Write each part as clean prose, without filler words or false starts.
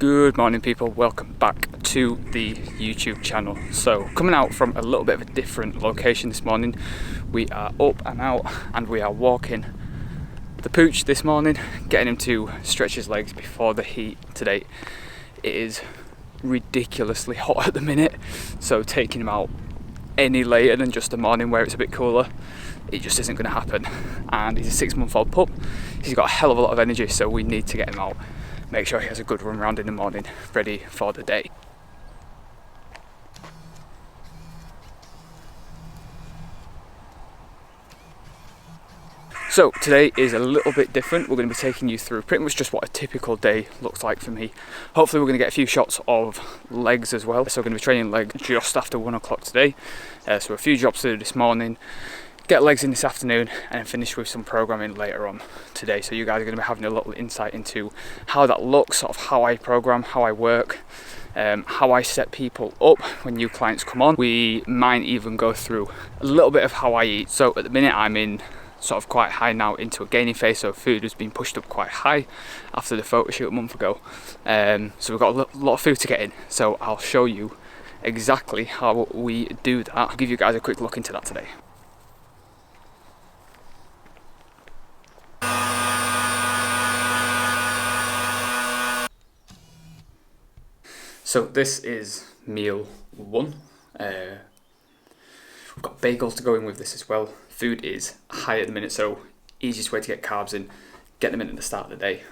Good morning people, welcome back to the YouTube channel. So coming out from a little bit of a different location this morning, we are up and out and we are walking the pooch this morning, getting him to stretch his legs before the heat today. It is ridiculously hot at the minute, so taking him out any later than just the morning where it's a bit cooler, it just isn't going to happen. And he's a 6-month-old pup, he's got a hell of a lot of energy, so we need to get him out. Make sure he has a good run around in the morning, ready for the day. So today is a little bit different. We're going to be taking you through pretty much just what a typical day looks like for me. Hopefully we're going to get a few shots of legs as well. So we're going to be training legs just after 1 o'clock today. So a few jobs to do this morning, get legs in this afternoon, and then finish with some programming later on today. So you guys are going to be having a little insight into how that looks, sort of how I program, how I work, how I set people up when new clients come on. We might even go through a little bit of how I eat. So at the minute I'm in sort of quite high now into a gaining phase, so food has been pushed up quite high after the photo shoot a month ago. So we've got a lot of food to get in, so I'll show you exactly how we do that. I'll give you guys a quick look into that today. So this is meal 1. We've got bagels to go in with this as well. Food is high at the minute, so easiest way to get carbs in, get them in at the start of the day.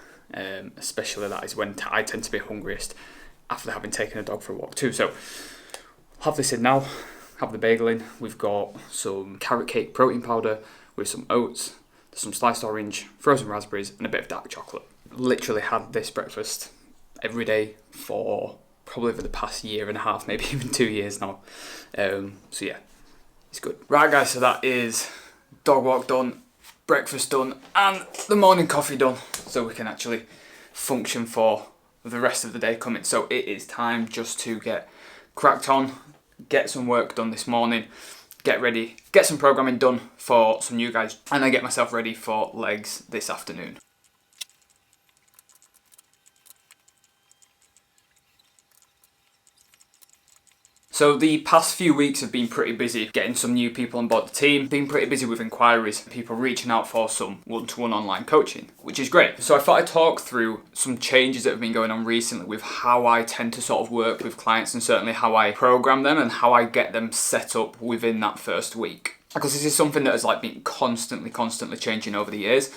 Especially that is when I tend to be hungriest after having taken a dog for a walk too. So have this in now, have the bagel in. We've got some carrot cake protein powder with some oats, some sliced orange, frozen raspberries, and a bit of dark chocolate. Literally had this breakfast every day for probably for the past year and a half, maybe even 2 years now. So yeah, it's good. Right guys, so that is dog walk done, breakfast done, and the morning coffee done, so we can actually function for the rest of the day coming. So it is time just to get cracked on, get some work done this morning, get ready, get some programming done for some new guys, and then get myself ready for legs this afternoon. So the past few weeks have been pretty busy getting some new people on board the team, been pretty busy with inquiries, people reaching out for some one-to-one online coaching, which is great. So I thought I'd talk through some changes that have been going on recently with how I tend to sort of work with clients, and certainly how I program them and how I get them set up within that first week. Because this is something that has been constantly changing over the years.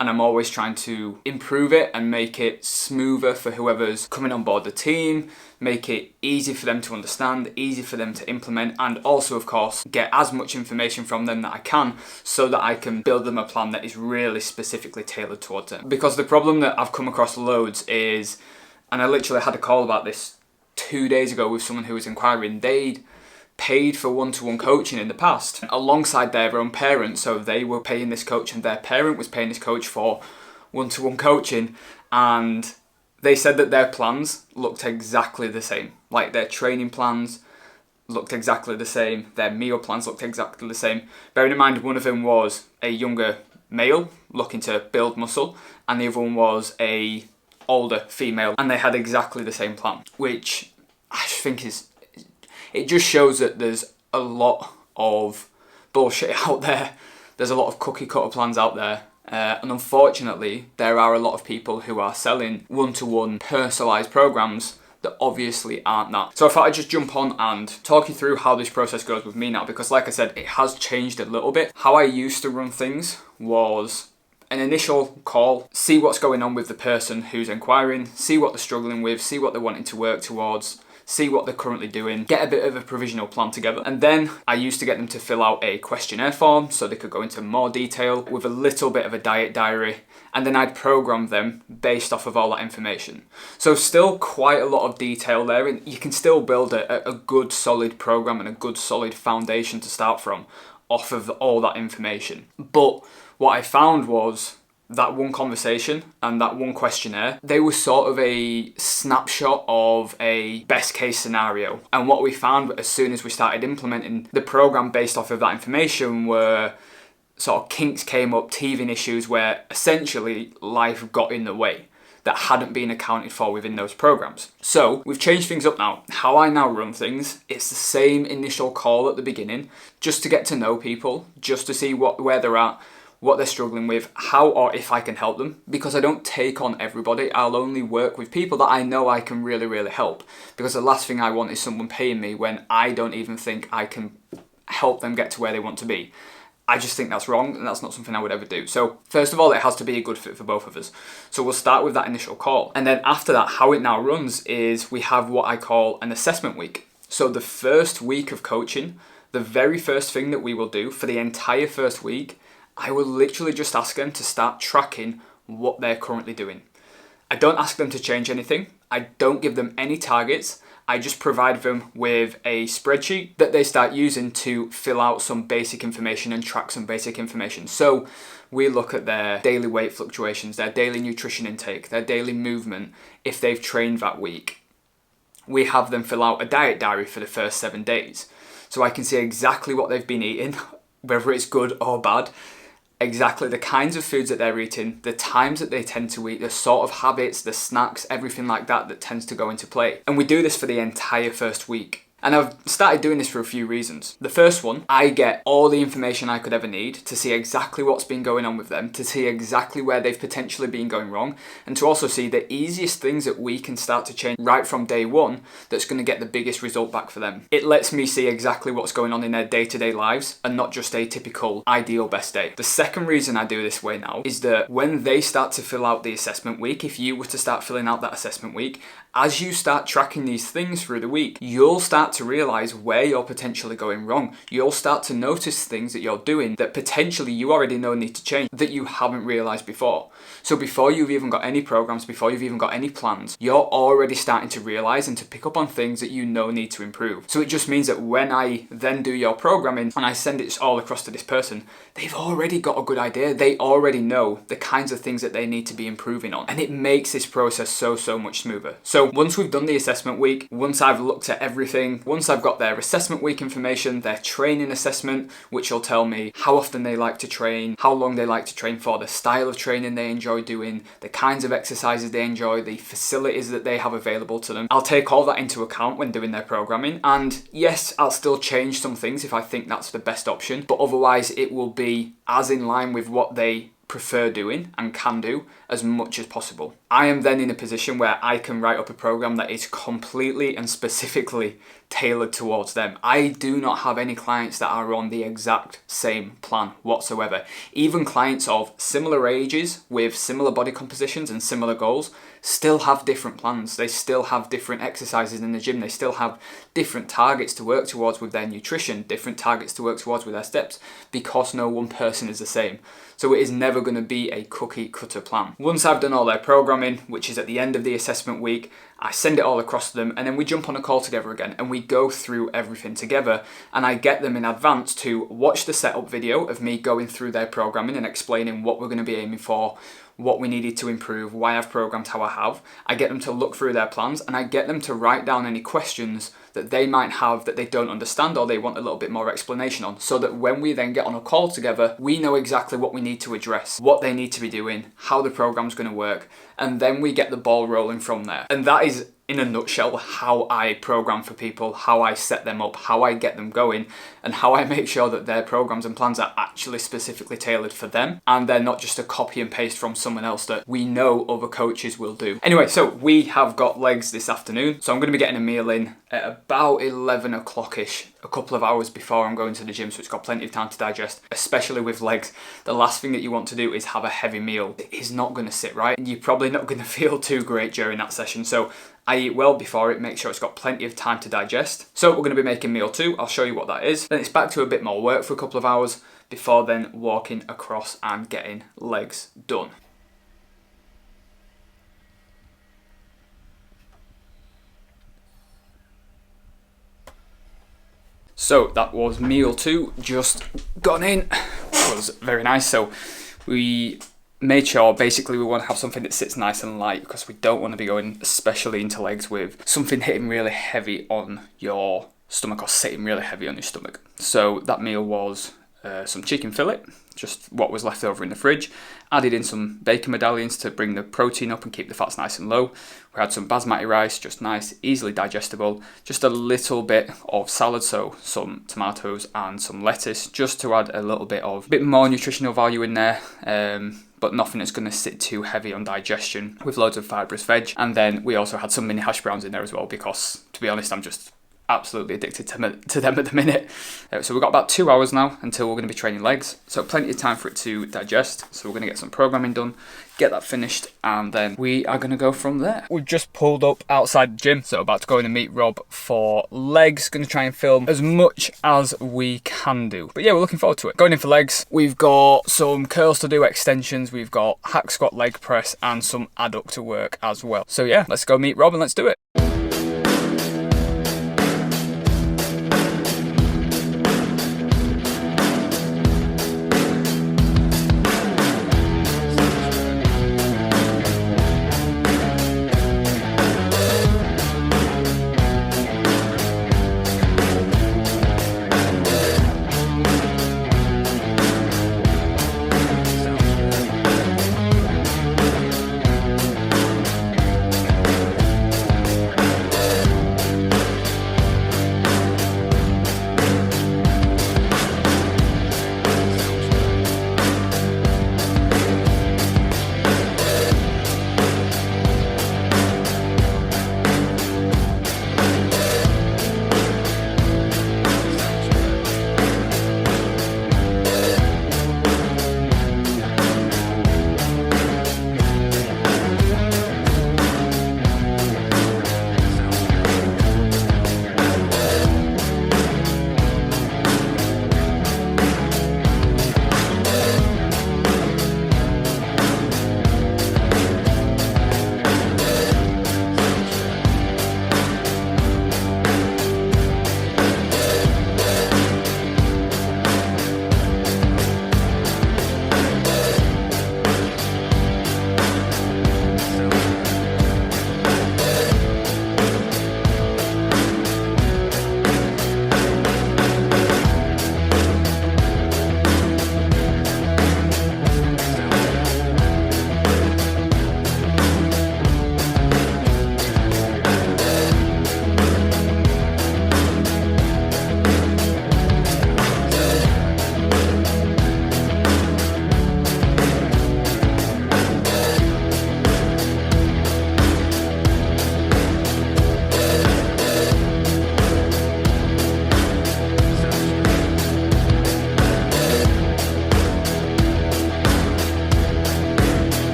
And I'm always trying to improve it and make it smoother for whoever's coming on board the team, make it easy for them to understand, easy for them to implement, and also, of course, get as much information from them that I can so that I can build them a plan that is really specifically tailored towards them. Because the problem that I've come across loads is, and I literally had a call about this 2 days ago with someone who was inquiring, they'd paid for one-to-one coaching in the past alongside their own parent, so they were paying this coach and their parent was paying this coach for one-to-one coaching, and they said that their plans looked exactly the same. Like their training plans looked exactly the same, their meal plans looked exactly the same. Bearing in mind one of them was a younger male looking to build muscle, and the other one was a older female, and they had exactly the same plan, which I think it just shows that there's a lot of bullshit out there. There's a lot of cookie cutter plans out there. And unfortunately, there are a lot of people who are selling one-to-one personalised programs that obviously aren't that. So I thought I'd just jump on and talk you through how this process goes with me now, because like I said, it has changed a little bit. How I used to run things was an initial call, see what's going on with the person who's inquiring, see what they're struggling with, see what they're wanting to work towards, see what they're currently doing, get a bit of a provisional plan together. And then I used to get them to fill out a questionnaire form so they could go into more detail with a little bit of a diet diary. And then I'd program them based off of all that information. So still quite a lot of detail there, and you can still build a good solid program and a good solid foundation to start from off of all that information. But what I found was that one conversation and that one questionnaire, they were sort of a snapshot of a best case scenario. And what we found as soon as we started implementing the program based off of that information were sort of kinks came up, teething issues where essentially life got in the way. that hadn't been accounted for within those programs. So we've changed things up now. How I now run things, it's the same initial call at the beginning, just to get to know people, just to see where they're at, what they're struggling with, how or if I can help them, because I don't take on everybody. I'll only work with people that I know I can really, really help, because the last thing I want is someone paying me when I don't even think I can help them get to where they want to be. I just think that's wrong, and that's not something I would ever do. So first of all, it has to be a good fit for both of us. So we'll start with that initial call. And then after that, how it now runs is we have what I call an assessment week. So the first week of coaching, the very first thing that we will do for the entire first week, I will literally just ask them to start tracking what they're currently doing. I don't ask them to change anything. I don't give them any targets. I just provide them with a spreadsheet that they start using to fill out some basic information and track some basic information. So we look at their daily weight fluctuations, their daily nutrition intake, their daily movement, if they've trained that week. We have them fill out a diet diary for the first 7 days. So I can see exactly what they've been eating, whether it's good or bad, exactly the kinds of foods that they're eating, the times that they tend to eat, the sort of habits, the snacks, everything like that tends to go into play. And we do this for the entire first week. And I've started doing this for a few reasons. The first one, I get all the information I could ever need to see exactly what's been going on with them, to see exactly where they've potentially been going wrong, and to also see the easiest things that we can start to change right from day one that's going to get the biggest result back for them. It lets me see exactly what's going on in their day-to-day lives and not just a typical ideal best day. The second reason I do this way now is that when they start to fill out the assessment week, if you were to start filling out that assessment week, as you start tracking these things through the week, you'll start to realize where you're potentially going wrong. You'll start to notice things that you're doing that potentially you already know need to change that you haven't realized before. So before you've even got any programs, before you've even got any plans, you're already starting to realize and to pick up on things that you know need to improve. So it just means that when I then do your programming and I send it all across to this person, they've already got a good idea. They already know the kinds of things that they need to be improving on. And it makes this process so much smoother. So once we've done the assessment week, once I've looked at everything, once I've got their assessment week information, their training assessment, which will tell me how often they like to train, how long they like to train for, the style of training they enjoy doing, the kinds of exercises they enjoy, the facilities that they have available to them. I'll take all that into account when doing their programming. And yes, I'll still change some things if I think that's the best option, but otherwise it will be as in line with what they prefer doing and can do as much as possible. I am then in a position where I can write up a program that is completely and specifically tailored towards them. I do not have any clients that are on the exact same plan whatsoever. Even clients of similar ages with similar body compositions and similar goals still have different plans. They still have different exercises in the gym. They still have different targets to work towards with their nutrition, different targets to work towards with their steps, because no one person is the same. So it is never going to be a cookie cutter plan. Once I've done all their programming, which is at the end of the assessment week, I send it all across to them, and then we jump on a call together again and we go through everything together, and I get them in advance to watch the setup video of me going through their programming and explaining what we're going to be aiming for, what we needed to improve, why I've programmed how I have. I get them to look through their plans, and I get them to write down any questions that they might have that they don't understand or they want a little bit more explanation on, so that when we then get on a call together, we know exactly what we need to address, what they need to be doing, how the program's going to work, and then we get the ball rolling from there. And that is, in a nutshell, how I program for people, how I set them up, how I get them going, and how I make sure that their programs and plans are actually specifically tailored for them, and they're not just a copy and paste from someone else that we know other coaches will do. Anyway, so we have got legs this afternoon, so I'm going to be getting a meal in at about 11 o'clock-ish, a couple of hours before I'm going to the gym, so it's got plenty of time to digest, especially with legs. The last thing that you want to do is have a heavy meal. It is not going to sit right, and you're probably not going to feel too great during that session, so I eat well before it, make sure it's got plenty of time to digest. So we're going to be making meal 2, I'll show you what that is. Then it's back to a bit more work for a couple of hours before then walking across and getting legs done. So that was meal 2, just gone in. It was very nice. So we made sure, basically we want to have something that sits nice and light, because we don't want to be going especially into legs with something hitting really heavy on your stomach or sitting really heavy on your stomach. So that meal was some chicken fillet, just what was left over in the fridge. Added in some bacon medallions to bring the protein up and keep the fats nice and low. We had some basmati rice, just nice, easily digestible. Just a little bit of salad, so some tomatoes and some lettuce, just to add a little bit more nutritional value in there. But nothing that's going to sit too heavy on digestion, with loads of fibrous veg. And then we also had some mini hash browns in there as well, because to be honest, I'm just absolutely addicted to them at the minute. So we've got about 2 hours now until we're going to be training legs, so plenty of time for it to digest. So we're going to get some programming done, get that finished, and then we are going to go from there. We've just pulled up outside the gym, so about to go in and meet Rob for legs. Going to try and film as much as we can do, but yeah, we're looking forward to it. Going in for legs, we've got some curls to do, extensions, we've got hack squat, leg press, and some adductor work as well. So yeah, let's go meet Rob and let's do it.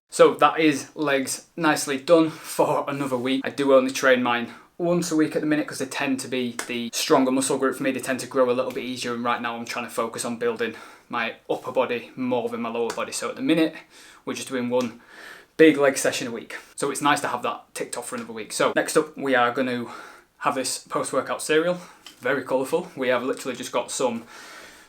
So that is legs nicely done for another week. I do only train mine once a week at the minute because they tend to be the stronger muscle group for me. They tend to grow a little bit easier, and right now I'm trying to focus on building my upper body more than my lower body. So at the minute we're just doing one big leg session a week. So it's nice to have that ticked off for another week. So next up we are going to have this post-workout cereal. Very colourful. We have literally just got some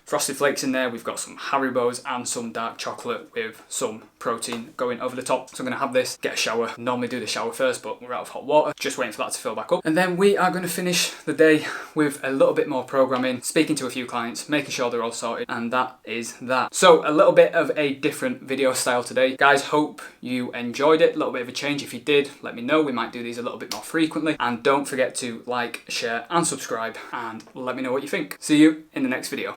Frosted Flakes in there, we've got some Haribos and some dark chocolate with some protein going over the top. So I'm going to have this, get a shower. Normally do the shower first, but we're out of hot water. Just waiting for that to fill back up. And then we are going to finish the day with a little bit more programming, speaking to a few clients, making sure they're all sorted, and that is that. So a little bit of a different video style today. Guys, hope you enjoyed it. A little bit of a change. If you did, let me know. We might do these a little bit more frequently. And don't forget to like, share and subscribe, and let me know what you think. See you in the next video.